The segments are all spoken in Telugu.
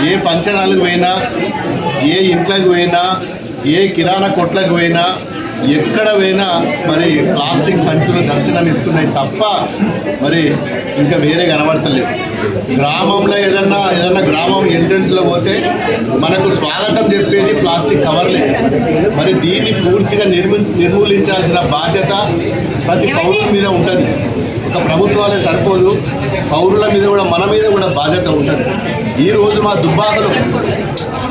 ఏ ఫంక్షన్ హాల్కి పోయినా, ఏ ఇంట్లోకి పోయినా, ఏ కిరాణా కొట్లకు పోయినా, ఎక్కడ పోయినా మరి ప్లాస్టిక్ సంచులు దర్శనమిస్తున్నాయి తప్ప మరి ఇంకా వేరే కనబడతలేదు. గ్రామంలో ఏదన్నా గ్రామం ఎంట్రన్స్లో పోతే మనకు స్వాగతం చెప్పేది ప్లాస్టిక్ కవర్లే. మరి దీన్ని పూర్తిగా నిర్మూలించాల్సిన బాధ్యత ప్రతి పౌరుల మీద ఉంటుంది. ఒక ప్రభుత్వాలే సరిపోదు, పౌరుల మీద కూడా, మన మీద కూడా బాధ్యత ఉంటుంది. ఈరోజు మా దుబ్బాకలు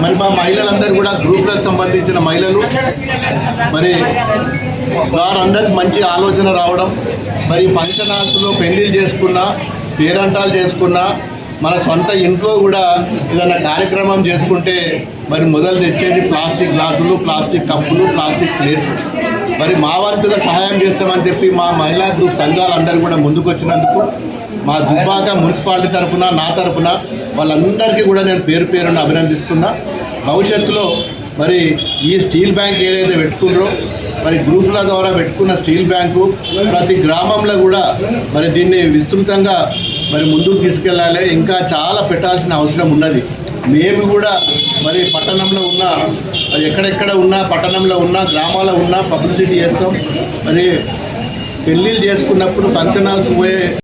మరి మా మహిళలందరూ కూడా గ్రూపులకు సంబంధించిన మహిళలు మరి వారందరికి మంచి ఆలోచన రావడం, మరి ఫంక్షన్ హాల్స్లో పెళ్లిళ్ళు చేసుకున్నా, పేరంటాలు చేసుకున్నా, మన సొంత ఇంట్లో కూడా ఏదైనా కార్యక్రమం చేసుకుంటే మరి మొదలు తెచ్చేది ప్లాస్టిక్ గ్లాసులు, ప్లాస్టిక్ కప్పులు, ప్లాస్టిక్ ప్లేట్లు. మరి మా వంతుగా సహాయం చేస్తామని చెప్పి మా మహిళా గ్రూప్ సంఘాలందరూ కూడా ముందుకు వచ్చినందుకు మా దుబ్బాక మున్సిపాలిటీ తరఫున, నా తరఫున వాళ్ళందరికీ కూడా నేను పేరు పేరున అభినందిస్తున్నా. భవిష్యత్తులో మరి ఈ స్టీల్ బ్యాంక్ ఏదైతే పెట్టుకున్నారో, మరి గ్రూపుల ద్వారా పెట్టుకున్న స్టీల్ బ్యాంకు ప్రతి గ్రామంలో కూడా మరి దీన్ని విస్తృతంగా మరి ముందుకు తీసుకెళ్ళాలి. ఇంకా చాలా పెట్టాల్సిన అవసరం ఉన్నది. మేము కూడా మరి పట్టణంలో ఉన్న, మరి ఎక్కడెక్కడ ఉన్నా, పట్టణంలో ఉన్న, గ్రామాల్లో ఉన్న పబ్లిసిటీ చేస్తాం. మరి పెళ్ళిళ్ళు చేసుకున్నప్పుడు ఫంక్షన్ హాల్స్ పోయే